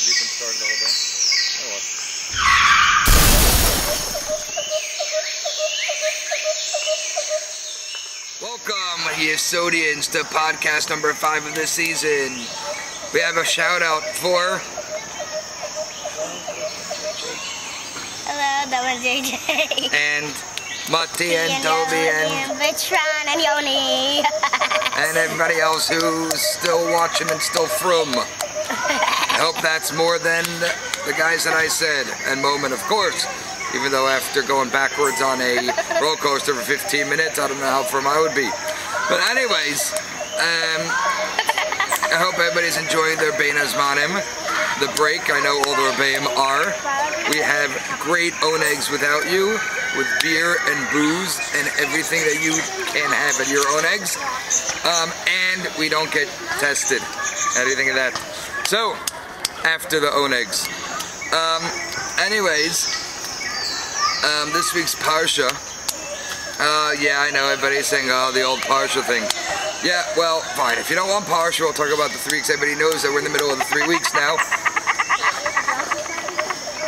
You've been starting the whole day. Oh well. Welcome, Yesodians, to podcast number 5 of this season. We have a shout out for... Hello, that was JJ. And Mati and Toby and Vitron and Yoni. and everybody else who's still watching and still from. I hope that's more than the guys that I said. And Moment, of course. Even though after going backwards on a roller coaster for 15 minutes, I don't know how firm I would be. But anyways, I hope everybody's enjoying their Bein Hazmanim. The break, I know all the Rebbeim are. We have great onegs without you, with beer and booze and everything that you can have at your onegs. And we don't get tested. How do you think of that? So, after the onegs. Anyways, this week's Parsha. Yeah, I know everybody's saying, oh, the old Parsha thing. Yeah, well, fine. If you don't want Parsha, we'll talk about the 3 weeks. Everybody knows that we're in the middle of the 3 weeks now.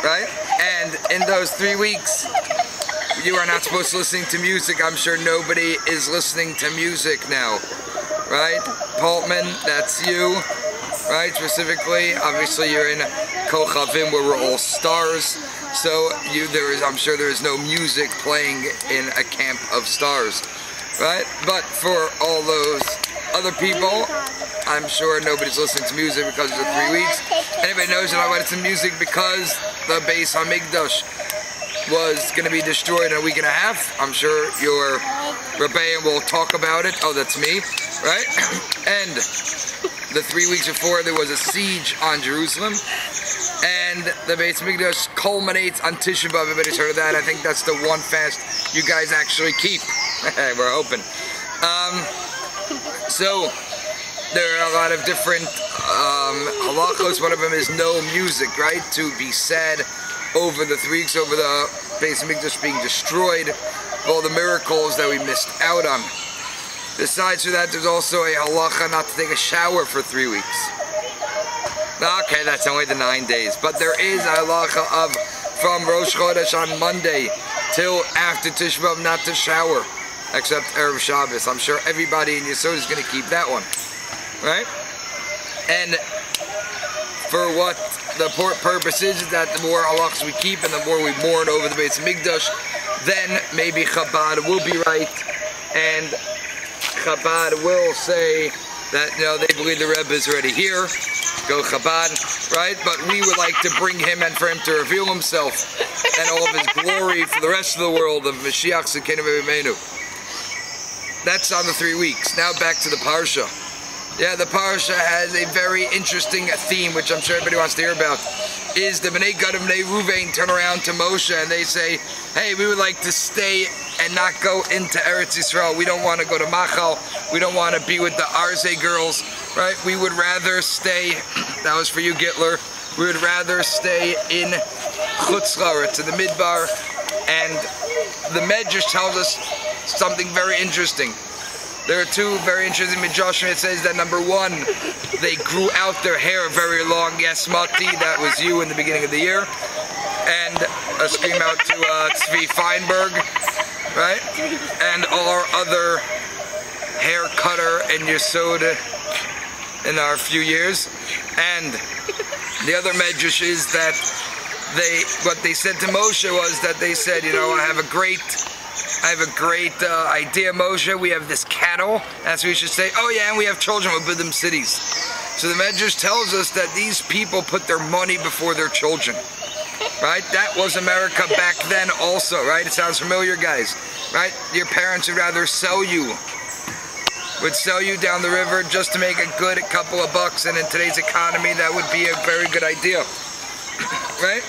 Right? And in those 3 weeks, you are not supposed to listen to music. I'm sure nobody is listening to music now. Right? Paltman, that's you. Right? Specifically, obviously you're in Kochavim, where we're all stars. So I'm sure there is no music playing in a camp of stars, right? But for all those other people, I'm sure nobody's listening to music because of the 3 weeks. Anybody knows that I went to music because the Beis Hamikdash was going to be destroyed in a week and a half. I'm sure your Rebbeim will talk about it. Oh, that's me, right? And the 3 weeks before, there was a siege on Jerusalem. And the Beis Hamikdash culminates on Tisha B'Av. Everybody's heard of that. I think that's the one fast you guys actually keep. We're hoping. So there are a lot of different halachos. One of them is no music, right? To be said over the 3 weeks, over the Beis Hamikdash being destroyed, all the miracles that we missed out on. Besides for that, there's also a halacha not to take a shower for 3 weeks. Okay, that's only the 9 days. But there is a halacha of from Rosh Chodesh on Monday till after Tisha B'Av not to shower, except Erev Shabbos. I'm sure everybody in Yesodia is going to keep that one, right? And for what the purpose is that the more halachas we keep and the more we mourn over the Beis Hamikdash, then maybe Chabad will be right, and Chabad will say that, you know, they believe the Rebbe is already here. Go Chabad, right? But we would like to bring him and for him to reveal himself and all of his glory for the rest of the world of Mashiach Tzidkeinu V'Yameinu. That's on the 3 weeks. Now back to the Parsha. Yeah, the Parsha has a very interesting theme, which I'm sure everybody wants to hear about. Is the Bnei Gad and Bnei Ruvain turn around to Moshe and they say, hey, we would like to stay and not go into Eretz Yisrael. We don't want to go to Machal. We don't want to be with the Arze girls, right? We would rather stay, that was for you, Gitler, we would rather stay in Chutz La'aretz, in the Midbar. And the Medrash tells us something very interesting. There are 2 very interesting midrashim. It says that number 1, they grew out their hair very long. Yes, Mati, that was you in the beginning of the year. And a scream out to Tzvi Feinberg, right? And all our other hair cutter and Yesoda in our few years. And the other medrash is that what they said to Moshe was that they said, you know, I have a great idea, Moshe. We have this cattle. That's what we should say. Oh yeah, and we have children. We'll build them cities. So the Medrash tells us that these people put their money before their children. Right? That was America back then also, right? It sounds familiar, guys. Right? Your parents would rather sell you down the river just to make a good couple of bucks, and in today's economy that would be a very good idea. Right?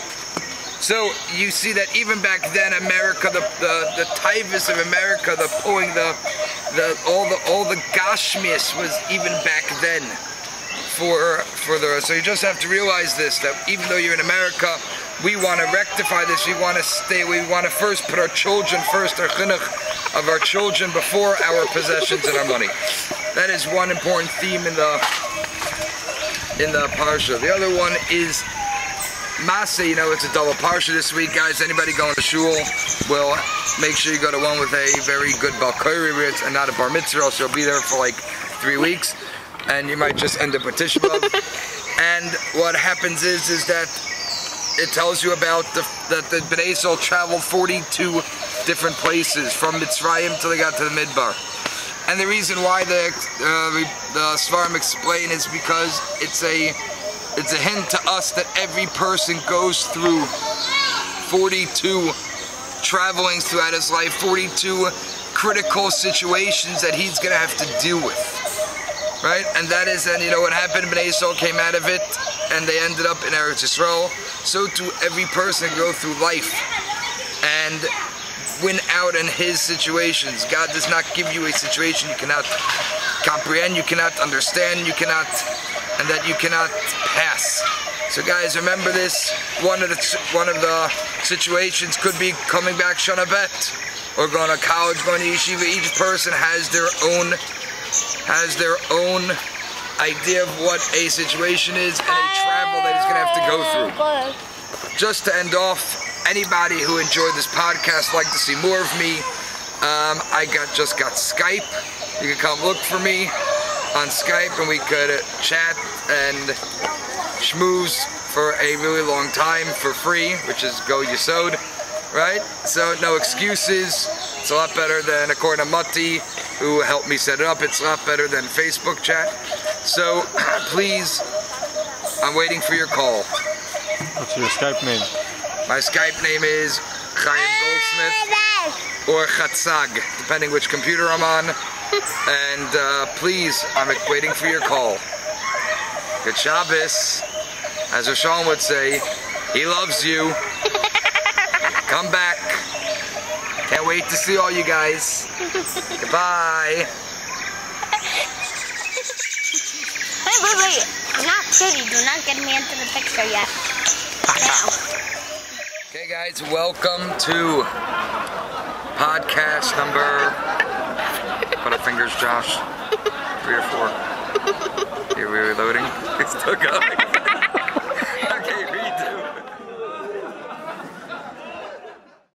So you see that even back then, America, the taivas of America, the pulling all the gashmias was even back then for the. So you just have to realize this, that even though you're in America, we want to rectify this. We want to first put our children first, our chinuch of our children before our possessions and our money. That is one important theme in the in the parsha. The other one is Masa. You know, it's a double parsha this week, guys. Anybody going to shul will make sure you go to one with a very good balkori ritz and not a bar mitzvah, else you'll be there for like 3 weeks, and you might just end up with Tisha B'Av. And what happens is that it tells you about that the Bnei Yisrael traveled 42 different places from Mitzrayim till they got to the Midbar. And the reason why the Svarim explain is because it's a hint to us that every person goes through 42 travelings throughout his life, 42 critical situations that he's going to have to deal with. Right? And that is, and you know what happened, Bnei Yisrael came out of it, and they ended up in Eretz Yisrael. So too, every person go through life and win out in his situations. God does not give you a situation you cannot comprehend, you cannot understand, and that you cannot pass. So guys, remember this. One of the situations could be coming back Shana Bet, or going to college, going to yeshiva. Each person has their own idea of what a situation is and a travel that he's going to have to go through. Just to end off, anybody who enjoyed this podcast, like to see more of me, I just got Skype. You can come look for me on Skype and we could chat and schmooze for a really long time for free, which is go Yesodia, right? So no excuses. It's a lot better than, according to Mati, who helped me set it up, it's a lot better than Facebook chat. So please, I'm waiting for your call. What's your Skype name? My Skype name is Chaim Goldsmith or Chatzag, depending which computer I'm on. And please, I'm waiting for your call. Good Shabbos. As Hashem would say, he loves you. Come back. Can't wait to see all you guys. Goodbye. Wait. I'm not pretty. Do not get me into the picture yet. Now. Okay, guys, welcome to podcast number. Put up fingers, Josh. 3 or 4. Are we reloading? It's still going.